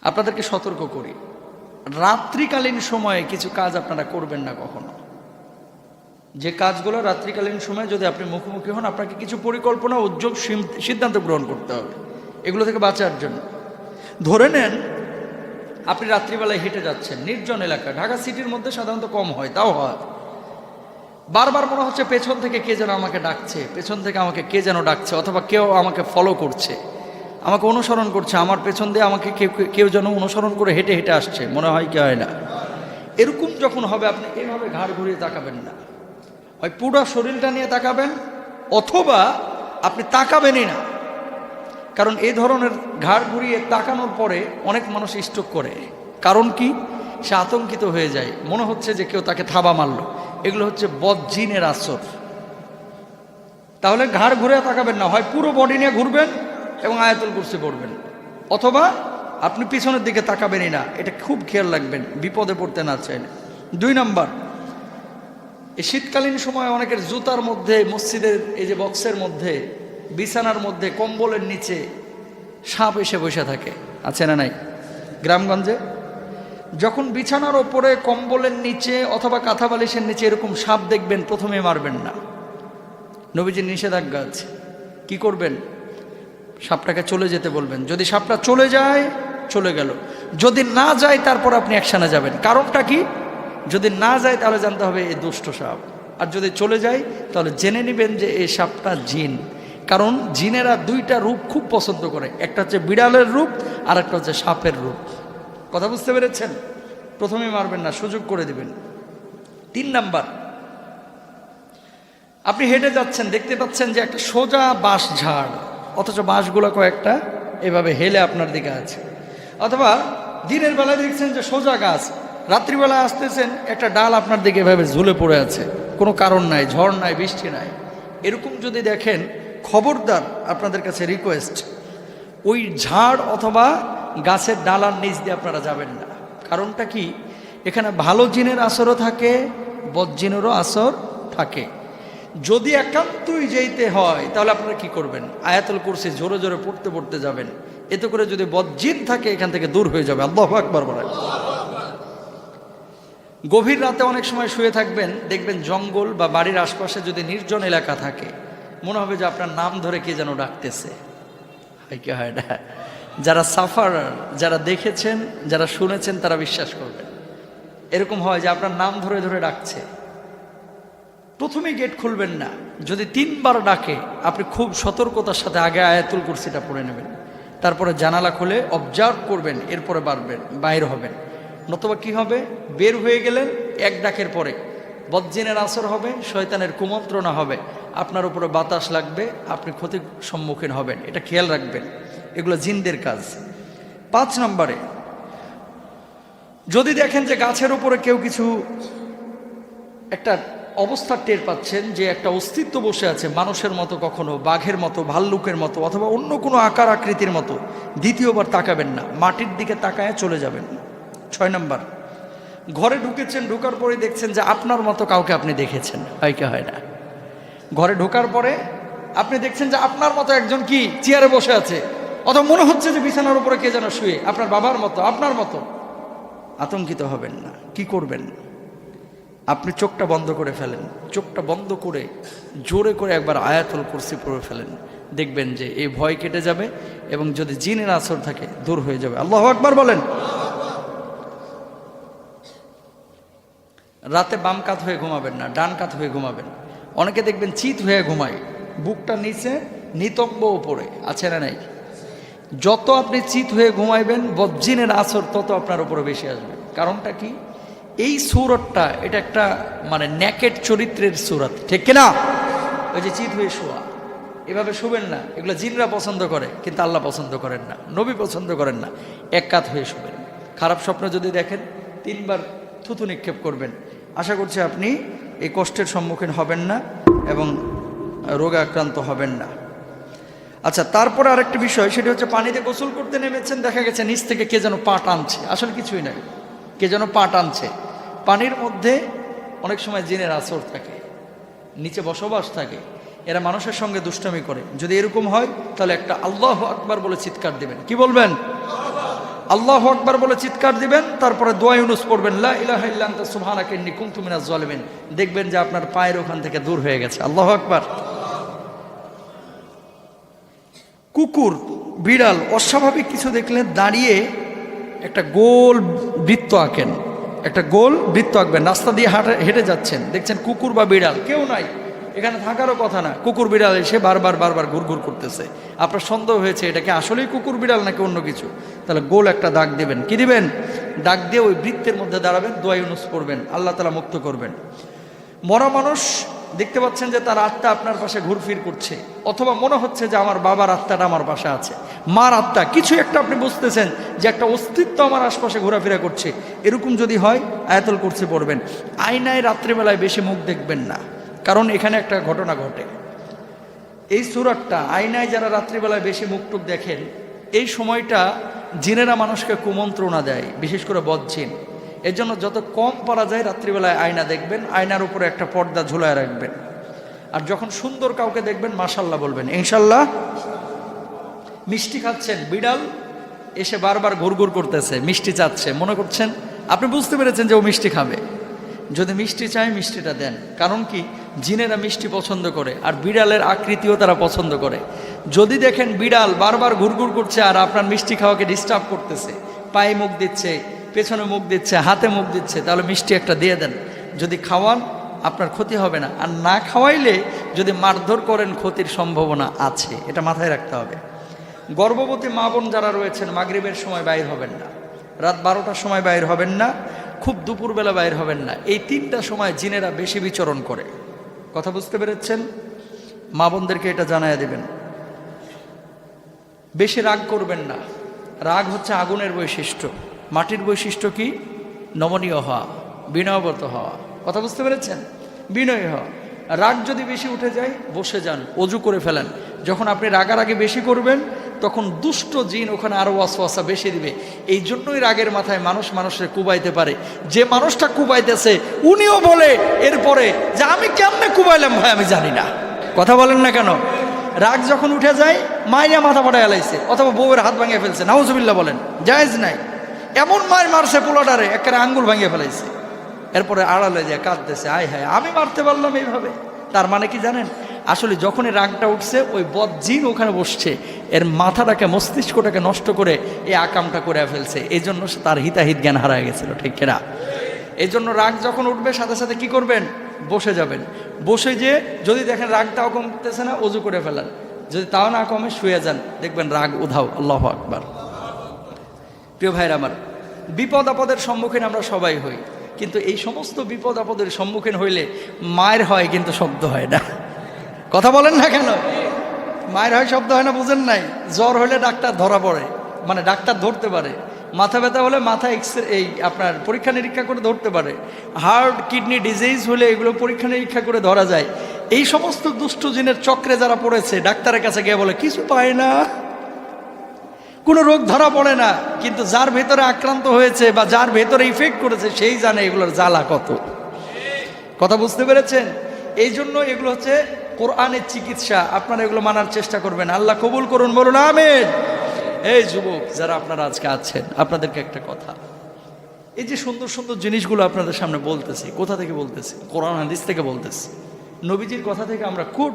আপনাদেরকে সতর্ক করি, রাত্রিকালীন সময়ে কিছু কাজ আপনারা করবেন না কখনো। যে কাজগুলো রাত্রিকালীন সময়ে যদি আপনি মুখোমুখি হন, আপনাকে কিছু পরিকল্পনা উদ্যোগ সিদ্ধান্ত গ্রহণ করতে হবে এগুলো থেকে বাঁচার জন্য। ধরে নেন আপনি রাত্রিবেলায় হেঁটে যাচ্ছেন নির্জন এলাকা, ঢাকা সিটির মধ্যে সাধারণত কম হয়, তাও হয়। বারবার মনে হচ্ছে পেছন থেকে কে যেন আমাকে ডাকছে, পেছন থেকে আমাকে কে যেন ডাকছে, অথবা কেউ আমাকে ফলো করছে, আমাকে অনুসরণ করছে, আমার পেছন দিয়ে আমাকে কেউ যেন অনুসরণ করে হেঁটে হেঁটে আসছে, মনে হয় কি হয় না? এরকম যখন হবে আপনি এভাবে ঘাড় ঘুরিয়ে তাকাবেন না, হয় পুরো শরীরটা নিয়ে তাকাবেন, অথবা আপনি তাকাবেনই না। কারণ এই ধরনের ঘাড় ঘুরিয়ে তাকানোর পরে অনেক মানুষ স্ট্রোক করে। কারণ কি? সে আতঙ্কিত হয়ে যায়, মনে হচ্ছে যে কেউ তাকে থাবা মারলো। এগুলো হচ্ছে বদজিনের আসর। তাহলে ঘাড় ঘুরে তাকাবেন না, হয় পুরো বডি নিয়ে ঘুরবেন এবং আয়াতুল কুরসি পড়বেন, অথবা আপনি পিছনের দিকে তাকাবেনই না। এটা খুব খেয়াল রাখবেন, বিপদে পড়তে না চাইলে। 2 নম্বর, এই শীতকালীন সময় অনেকের জুতার মধ্যে, মসজিদের এই যে বক্সের মধ্যে, বিছানার মধ্যে, কম্বলের নিচে সাপ এসে বসে থাকে, আছে না নাই? গ্রামগঞ্জে যখন বিছানার ওপরে, কম্বলের নিচে অথবা কাঁথা বালিশের নিচে এরকম সাপ দেখবেন, প্রথমে মারবেন না। নবীজির নিষেধাজ্ঞা আছে। কি করবেন? সাপটাকে চলে যেতে বলবেন। যদি সাপটা চলে যায়, চলে গেল। যদি না যায়, তারপর আপনি অ্যাকশানে যাবেন। কারণটা কি? যদি না যায় তাহলে জানতে হবে এই দুষ্ট সাপ, আর যদি চলে যায় তাহলে জেনে নেবেন যে এই সাপটা জিন। কারণ জিনেরা 2টা রূপ খুব পছন্দ করে, একটা হচ্ছে বিড়ালের রূপ আর একটা হচ্ছে সাপের রূপ। কথা বুঝতে পেরেছেন? প্রথমে মারবেন না, সুযোগ করে দিবেন। 3 নাম্বার, আপনি হেঁটে যাচ্ছেন, দেখতে পাচ্ছেন যে একটা সোজা বাঁশ ঝাড়, অথচ বাঁশগুলো কয়েকটা এভাবে হেলে আপনার দিকে আছে। অথবা দিনের বেলায় দেখছেন যে সোজা গাছ, রাত্রিবেলা আসতেছেন একটা ডাল আপনার দিকে এভাবে ঝুলে পড়ে আছে, কোনো কারণ নাই, ঝড় নাই, বৃষ্টি নাই। এরকম যদি দেখেন, খবরদার, আপনাদের কাছে রিকোয়েস্ট, ওই ঝাড় অথবা গাছের ডালার নিচ দিয়ে আপনারা যাবেন না। কারণটা কি? এখানে ভালো জিনের আসরও থাকে, বদজিনেরও আসর থাকে। যদি একান্তই যেতে হয় তাহলে আপনারা কি করবেন? আয়াতুল কুরসি জোরে জোরে পড়তে পড়তে যাবেন। এতে করে যদি বদজিন থাকে এখান থেকে দূর হয়ে যাবে। আল্লাহু আকবার বলেন। গভীর রাতে অনেক সময় শুয়ে থাকবেন, দেখবেন জঙ্গল বা বাড়ির আশপাশে যদি নির্জন এলাকা থাকে, মনে হবে যে আপনার নাম ধরে কে যেন ডাকতেছে। হয় কি হয় না? যারা সাফার, যারা দেখেছেন, যারা শুনেছেন, তারা বিশ্বাস করবেন। এরকম হয় যে আপনার নাম ধরে ধরে ডাকছে। প্রথমেই গেট খুলবেন না। যদি 3 বার ডাকে, আপনি খুব সতর্কতার সাথে আগে আয়াতুল কুরসিটা পড়ে নেবেন, তারপরে জানালা খুলে অবজার্ভ করবেন, এরপরে বাইর হবেন। নতুবা কি হবে? বের হয়ে গেলেন, 1 ডাকের পরে বদজিনের আসর হবে, শয়তানের কুমন্ত্রণা হবে, আপনার উপরে বাতাস লাগবে, আপনি ক্ষতির সম্মুখীন হবেন। এটা খেয়াল রাখবেন, এগুলো জিনদের কাজ। 5 নম্বরে, যদি দেখেন যে গাছের উপরে কেউ কিছু একটা অবস্থা টের পাচ্ছেন, যে একটা অস্তিত্ব বসে আছে, মানুষের মতো, কখনো বাঘের মতো, ভাল্লুকের মতো, অথবা অন্য কোনো আকার আকৃতির মতো, দ্বিতীয়বার তাকাবেন না, মাটির দিকে তাকায় চলে যাবেন। 6 নম্বর, ঘরে ঢুকেছেন, ঢোকার পরে দেখছেন যে আপনার মতো কাউকে আপনি দেখেছেন। হয় কি হয় না? ঘরে ঢোকার পরে আপনি দেখছেন যে আপনার মতো একজন কি চেয়ারে বসে আছে, অথবা মনে হচ্ছে যে বিছানার উপরে কে যেন শুয়ে, আপনার বাবার মতো, আপনার মতো। আতঙ্কিত হবেন না। কি করবেন? আপনি চোখটা বন্ধ করে ফেলেন, চোখটা বন্ধ করে জোরে করে একবার আয়াতুল কুরসি পড়ে ফেলেন, দেখবেন যে এই ভয় কেটে যাবে এবং যদি জিনের আসর থাকে দূর হয়ে যাবে। আল্লাহু আকবার বলেন। রাতে বাম কাত হয়ে ঘুমাবেন না, ডান কাত হয়ে ঘুমাবেন। অনেকে দেখবেন চিত হয়ে ঘুমায়, বুকটা নিচে, নিতম্ব উপরে, আছে না নাই? যত আপনি চিত হয়ে ঘুমাইবেন, বদজিনের আসর তত আপনার উপরে বেশি আসবে। কারণটা কি? এই সূরতটা, এটা একটা মানে নেকেট চরিত্রের সূরত, ঠিক কিনা? ওই যে চিত হয়ে শোয়া, এভাবে শুবেন না। এগুলো জিনরা পছন্দ করে, কিন্তু আল্লাহ পছন্দ করেন না, নবী পছন্দ করেন না। এক কাত হয়ে শুবেন। খারাপ স্বপ্ন যদি দেখেন, 3 বার থুতু নিক্ষেপ করবেন। আশা করছি আপনি এই কষ্টের সম্মুখীন হবেন না এবং রোগে আক্রান্ত হবেন না। আচ্ছা, তারপরে আরেকটা বিষয়, সেটা হচ্ছে পানিতে গোসল করতে নেমেছেন, দেখা গেছে নিচ থেকে কে যেন পা টানছে। আসলে কিছুই নাই, কে যেন পা টানছে। পানির মধ্যে অনেক সময় জিনের আসর থাকে, নিচে বসবাস থাকে, এরা মানুষের সঙ্গে দুষ্টামি করে। যদি এরকম হয় তাহলে একটা আল্লাহু আকবার বলে চিৎকার দেবেন। কি বলবেন? আল্লাহু আকবার বলে চিৎকার দিবেন, তারপরে দোয়া ইউনুস পড়বেন, লা ইলাহা ইল্লা আনতা সুবহানাকা ইন্নী কুনতু মিনাজ জালিমিন। দেখবেন যে আপনার পায়ের ওখান থেকে দূর হয়ে গেছে। আল্লাহু আকবার। কুকুর, বিড়াল অস্বাভাবিক কিছু দেখলে দাঁড়িয়ে একটা গোল বৃত্ত আঁকেন, একটা গোল বৃত্ত আঁকবেন। রাস্তা দিয়ে হেঁটে যাচ্ছেন, দেখছেন কুকুর বা বিড়াল, কেউ নাই, এখানে থাকারও কথা না, কুকুর বিড়াল এসে বারবার ঘুরঘুর করতেছে। আপনার সন্দেহ হয়েছে এটা কি আসলেই কুকুর বিড়াল নাকি অন্য কিছু, তাহলে গোল একটা দাগ দেবেন। কি দিবেন? দাগ দিয়ে ওই বৃত্তের মধ্যে দাঁড়াবেন, দোয়া ইউনুস পড়বেন, আল্লাহ তাআলা মুক্ত করবেন। মরা মানুষ দেখতে পাচ্ছেন যে তার আত্মা আপনার পাশে ঘুরফির করছে, অথবা মনে হচ্ছে যে আমার বাবার আত্মাটা আমার পাশে আছে, মার আত্মা, কিছু একটা আপনি বুঝতেছেন যে একটা অস্তিত্ব আমার আশপাশে ঘোরাফেরা করছে, এরকম যদি হয় আয়াতুল কুরসি পড়বেন। আয়নায় রাত্রিবেলায় বেশি মুখ দেখবেন না, কারণ এখানে একটা ঘটনা ঘটে। এই সূরাটা আয়নায় যারা রাত্রিবেলায় বেশি মুখ টুক দেখেন, এই সময়টা জিনেরা মানুষকে কুমন্ত্রণা দেয়, বিশেষ করে বদজিন। এর জন্য যত কম পারা যায় রাত্রিবেলায় আয়না দেখবেন, আয়নার উপরে একটা পর্দা ঝুলায় রাখবেন। আর যখন সুন্দর কাউকে দেখবেন মাশাল্লাহ বলবেন, ইনশাল্লাহ। মিষ্টি খাচ্ছেন, বিড়াল এসে বারবার ঘুরঘুর করতেছে, মিষ্টি চাচ্ছে, মনে করছেন আপনি বুঝতে পেরেছেন যে ও মিষ্টি খাবে। যদি মিষ্টি চায় মিষ্টিটা দেন, কারণ কি জিনেরা মিষ্টি পছন্দ করে, আর বিড়ালের আকৃতিও তারা পছন্দ করে। যদি দেখেন বিড়াল বারবার ঘুরঘুর করছে আর আপনার মিষ্টি খাওয়াকে ডিস্টার্ব করতেছে, পায়ে মুখ দিচ্ছে, পেছনে মুখ দিচ্ছে, হাতে মুখ দিচ্ছে, তাহলে মিষ্টি একটা দিয়ে দেন। যদি খাওয়ান আপনার ক্ষতি হবে না, আর না খাওয়াইলে যদি মারধর করেন ক্ষতির সম্ভাবনা আছে, এটা মাথায় রাখতে হবে। গর্ভবতী মা বোন যারা রয়েছেন মাগরিবের সময় বাইর হবেন না, রাত 12টার সময় বাইর হবেন না, খুব দুপুরবেলা বাইর হবেন না। এই 3টা সময় জিনেরা বেশি বিচরণ করে। কথা বুঝতে পেরেছেন? মা বোনদেরকে এটা জানায়া দেবেন। বেশি রাগ করবেন না, রাগ হচ্ছে আগুনের বৈশিষ্ট্য। মাটির বৈশিষ্ট্য কি? নমনীয় হওয়া, বিনয়বত হওয়া। কথা বুঝতে পেরেছেন? বিনয়ী হওয়া। রাগ যদি বেশি উঠে যায় বসে যান, অজু করে ফেলেন। যখন আপনি রাগারাগি বেশি করবেন তখন দুষ্ট জিন ওখানে আরো ওয়াসওয়াসা বেশি দিবে। এই জন্যই রাগের মাথায় মানুষ মানুষের কুবাইতে পারে। যে মানুষটা কুবাইতেছে উনিও বলে এরপরে যে আমি কেমনে কুবাইলাম ভাই আমি জানি না। কথা বলেন না কেন? রাগ যখন উঠে যায় মাইয়া মাথা ফাটায় এলাইছে, অথবা বউয়ের হাত ভাঙিয়ে ফেলছে, নাউজুবিল্লাহ বলেন, জায়েজ নাই। এমন মায়ের মারছে পোলাটারে একেবারে আঙ্গুল ভাঙিয়ে ফেলাইছে, এরপরে আড়ালে যায় কাঁদতেছে, আয় হায় আমি মারতে পারলাম এইভাবে। তার মানে কি জানেন? আসলে যখনই রাগটা উঠছে ওই বদজিন ওখানে বসছে, এর মাথাটাকে মস্তিষ্কটাকে নষ্ট করে এই আকামটা করে ফেলছে। এই জন্য তার হিতাহিত জ্ঞান হারায় গেছিল, ঠিক কিনা? এই জন্য রাগ যখন উঠবে সাথে সাথে কি করবেন? বসে যাবেন। বসে যে যদি দেখেন রাগটাও কমতেছে না, অজু করে ফেলেন। যদি তাও না কমে শুয়ে যান, দেখবেন রাগ উধাও। আল্লাহু আকবার। প্রিয় ভাইরা আমার, বিপদ আপদের সম্মুখীন আমরা সবাই হই, কিন্তু এই সমস্ত বিপদ আপদের সম্মুখীন হইলে মায়ের হয় কিন্তু শব্দ হয় না। কথা বলেন না কেন? মায়ের হয় শব্দ হয় না, বুঝেন নাই? জ্বর হলে ডাক্তার ধরা পড়ে, মানে ডাক্তার ধরতে পারে। মাথা ব্যথা হলে মাথা এই আপনার পরীক্ষা নিরীক্ষা করে ধরতে পারে। হার্ট কিডনি ডিজিজ হলে এগুলো পরীক্ষা নিরীক্ষা করে ধরা যায়। এই সমস্ত দুষ্ট জিনের চক্রে যারা পড়েছে ডাক্তারের কাছে গিয়ে বলে কিছু পায় না, কোনো রোগ ধরা পড়ে না। কিন্তু যার ভেতরে আক্রান্ত হয়েছে বা যার ভেতরে ইফেক্ট করেছে সেই জানে এগুলোর জ্বালা কত। কথা বুঝতে পেরেছেন? এই জন্য এগুলো হচ্ছে কোরআনের চিকিৎসা। আপনারা এগুলো মানার চেষ্টা করবেন। আল্লাহ কবুল করুন, বলুন আমিন। এই যুবক যারা আপনারা আজকে আছেন, আপনাদেরকে একটা কথা, এই যে সুন্দর সুন্দর জিনিসগুলো আপনাদের সামনে বলতেছি, কোথা থেকে বলতেছি? কোরআন হাদিস থেকে বলতেছি। নবীজির কথা থেকে আমরা কোট